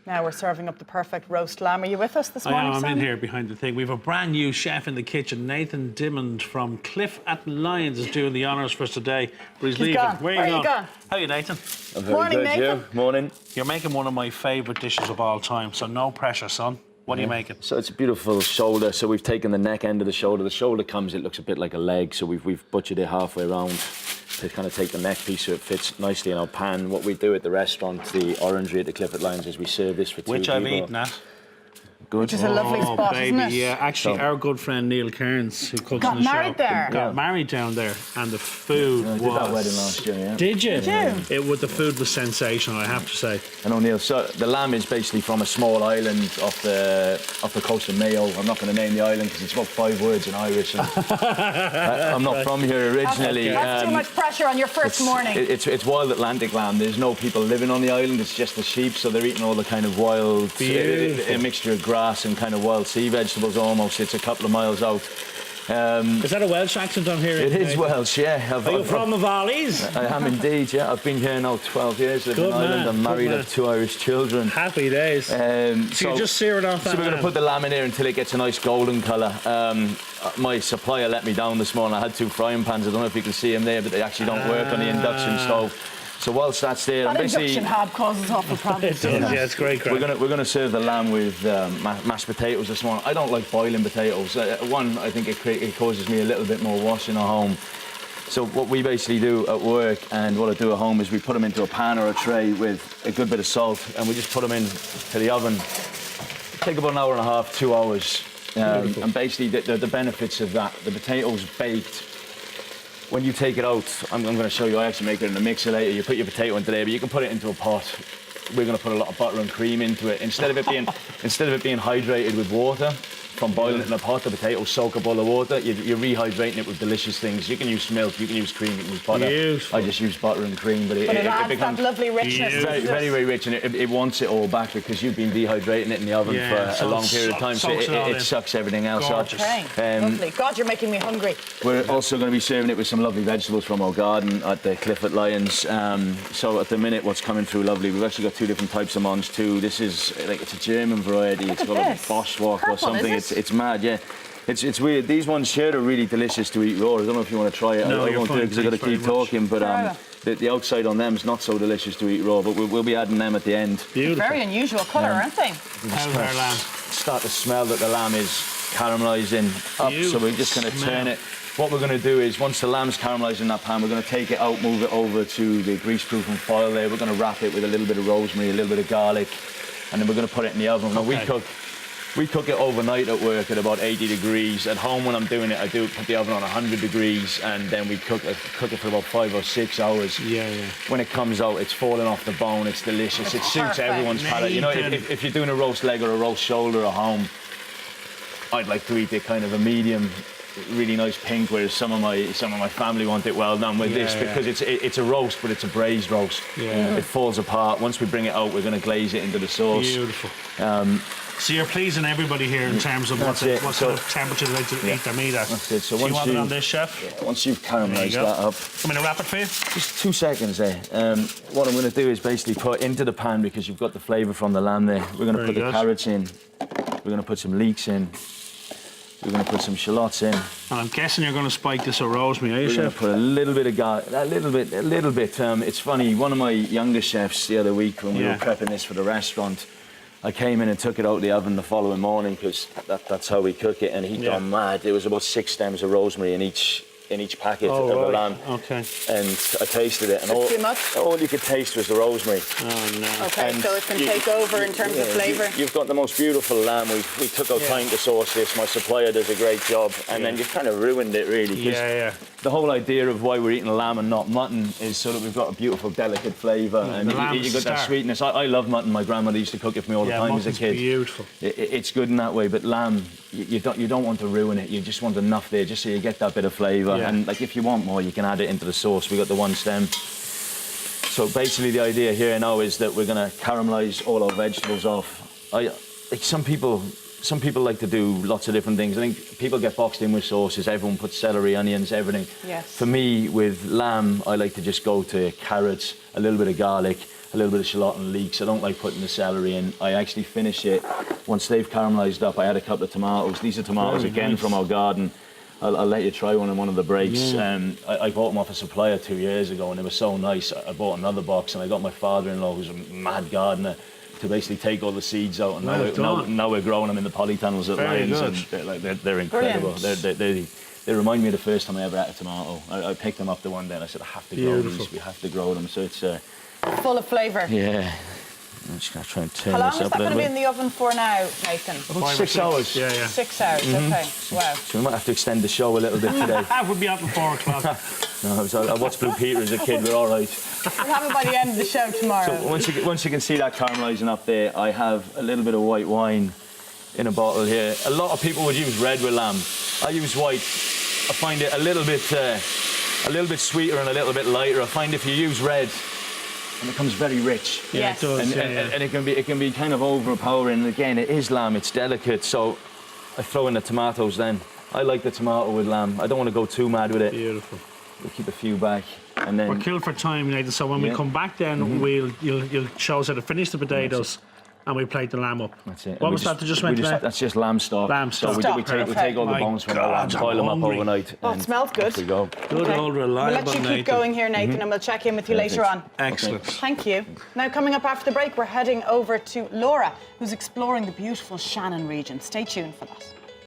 Now we're serving up the perfect roast lamb. Are you with us this morning, I'm Simon? in here behind the thing. We have a brand new chef in the kitchen. Nathan Dimmond from Cliff at Lyons is doing the honours for us today. But he's leaving. Gone. Where are you you going? gone? How are you, Nathan? I'm very Morning, good, Nathan. you? Morning. You're making one of my favourite dishes of all time, so no pressure, son. What are you making? So it's a beautiful shoulder. So we've taken the neck end of the shoulder. The shoulder comes, it looks a bit like a leg. So we've butchered it halfway around to kind of take the neck piece so it fits nicely in our pan. What we do at the restaurant, the Orangery at the Cliff at Lyons, is we serve this for two Which people. I've eaten at. Good. Which is a lovely spot, baby, isn't it? yeah. Actually, So- our good friend Neil Cairns, who cooks Got in the married shop, there. got Yeah. married down there, and the food I was. did that wedding last year, yeah. Did you? Did you? The food was sensational, I have to say. And O'Neill, so the lamb is basically from a small island off the coast of Mayo. I'm not going to name the island because it's about 5 words in Irish. And I'm not from here originally. That's too much pressure on your first morning. It's wild Atlantic lamb. There's no people living on the island. It's just the sheep, so they're eating all the kind of wild, Beautiful. a mixture of grass and kind of wild sea vegetables almost. It's a couple of miles out. Is that a Welsh accent I'm hearing? It is Nathan? Welsh, yeah. Are you from the Valleys? I am indeed, yeah. I've been here now 12 years, living in Good Ireland. man, I'm good married, I man. have 2 Irish children. Happy days. So you just sear it off that So we're going to lamb. put the lamb in here until it gets a nice golden colour. My supplier let me down this morning. I had 2 frying pans. I don't know if you can see them there, but they actually don't work on the induction stove. So whilst that's there, That I'm basically induction hob causes awful problems. It does, yeah, it's great. we're gonna serve the lamb with mashed potatoes this morning. I don't like boiling potatoes. One, I think it causes me a little bit more washing at home. So what we basically do at work and what I do at home is we put them into a pan or a tray with a good bit of salt, and we just put them into the oven. Take about an hour and a half, 2 hours. And basically the benefits of that, the potatoes baked. When you take it out, I'm going to show you, I actually make it in a mixer later. You put your potato into there, but you can put it into a pot. We're going to put a lot of butter and cream into it. Instead of it being hydrated with water, from boiling it in a pot, the potatoes soak up all the water. You're rehydrating it with delicious things. You can use milk, you can use cream, you can use butter. Beautiful. I just use butter and cream, but But it adds becomes that lovely richness. Beautiful. very, very, very rich, and it wants it all back because you've been dehydrating it in the oven Yeah, for so a long period of time, so soaks it all in. it sucks everything else Gorgeous. out. Okay, lovely. God, you're making me hungry. We're also going to be serving it with some lovely vegetables from our garden at the Cliff at Lyons. So at the minute, what's coming through lovely, we've actually got 2 different types of mons too. This is it's a German variety. It's at called this. a Boschwalk or Purple, something. is it? It's mad, yeah. It's weird. These ones here are really delicious to eat raw. I don't know if you want to try it. No, I you're won't do fine, it because I've got to thanks keep very much. talking. But the outside on them is not so delicious to eat raw. But we'll be adding them at the end. Beautiful. Very unusual colour, aren't they? How's our lamb? Start to smell that the lamb is caramelising up. So we're just going to turn it. What we're going to do is, once the lamb's caramelised in that pan, we're going to take it out, move it over to the grease-proofing foil there. We're going to wrap it with a little bit of rosemary, a little bit of garlic, and then we're going to put it in the oven. Now, we cook it overnight at work at about 80 degrees. At home, when I'm doing it, I do put the oven on 100 degrees, and then we cook it for about 5 or 6 hours. Yeah. When it comes out, it's falling off the bone. It's delicious. It suits perfect. everyone's palate. You know, Nathan. if you're doing a roast leg or a roast shoulder at home, I'd like to eat it kind of a medium, really nice pink, whereas some of my family want it well done with this because it's a roast, but it's a braised roast. Yeah. It falls apart. Once we bring it out, we're going to glaze it into the sauce. Beautiful. So you're pleasing everybody here in terms of what That's it. kind of temperature they like to eat their meat at. That's it. So you once want it you- on this, chef? Once you've There you caramelised go. that up, I'm going to wrap it for you. just 2 seconds there. What I'm going to do is basically put into the pan, because you've got the flavour from the lamb there. We're going to Very put the good. carrots in. We're going to put some leeks in. We're going to put some shallots in. And I'm guessing you're going to spike this with rosemary, are you, We're going to chef? put a little bit of garlic, a little bit. It's funny, one of my younger chefs the other week when we were prepping this for the restaurant, I came in and took it out of the oven the following morning because that's how we cook it, and he'd gone mad. There was about 6 stems of rosemary in each packet of the lamb. Okay. And I tasted it, and Too much? all you could taste was the rosemary. Oh, no. Okay, And so it can take over in terms of flavour. You've got the most beautiful lamb. We took our time to source this. My supplier does a great job, and then you've kind of ruined it, really. 'cause Yeah. The whole idea of why we're eating lamb and not mutton is so that we've got a beautiful, delicate flavour, and the lamb's you got that star. sweetness. I love mutton. My grandmother used to cook it for me all the time as a mutton's kid. beautiful. It's good in that way, but lamb, you don't want to ruin it. You just want enough there, just so you get that bit of flavour. Yeah. And like, if you want more, you can add it into the sauce. We got the 1 stem. So basically, the idea here now is that we're going to caramelise all our vegetables off. Some people like to do lots of different things. I think people get boxed in with sauces. Everyone puts celery, onions, everything. Yes. For me, with lamb, I like to just go to carrots, a little bit of garlic, a little bit of shallot and leeks. I don't like putting the celery in. I actually finish it once they've caramelised up. I had a couple of tomatoes. These are tomatoes Very again nice. from our garden. I'll let you try one in one of the breaks. I bought them off a supplier 2 years ago, and they were so nice. I bought another box, and I got my father-in-law, who's a mad gardener, to basically take all the seeds out. And now we're growing them in the polytunnels at Very Lyons, good. and they're incredible. Brilliant. They remind me of the first time I ever ate a tomato. I picked them up the one day, and I said, I have to grow Beautiful. these. We have to grow them. So it's Full of flavour. yeah. I'm just gonna try and turn How long this is up that a going to little be in bit. the oven for now, Nathan? About 6 hours. Yeah, yeah. 6 hours, okay. Wow. So we might have to extend the show a little bit today. We'll be out at 4 o'clock. No, I watched Blue Peter as a kid. We're all right. We'll have it by the end of the show tomorrow. So once you can see that caramelising up there, I have a little bit of white wine in a bottle here. A lot of people would use red with lamb. I use white. I find it a little bit sweeter and a little bit lighter. I find if you use red, and it becomes very rich. Yeah, Yes. it does. And, yeah, and, yeah. and it can be kind of overpowering. And again, it is lamb. It's delicate. So I throw in the tomatoes. Then I like the tomato with lamb. I don't want to go too mad with it. Beautiful. We'll keep a few back, and then We're killed for time, Nathan. So when we Yeah. come back, then you'll show us how to finish the potatoes, and we plate the lamb up. that's it. What And was we that that just went there? That's just lamb stock. Lamb So stock. we Stock, take all the My bones from the lamb, God, I'm boil them up hungry. overnight. Oh, it and smells good. off we go. Good Okay. old We'll reliable let you keep Nathan. going here, Nathan, and we'll check in with you later on. Excellent. Thank you. Now, coming up after the break, we're heading over to Laura, who's exploring the beautiful Shannon region. Stay tuned for that.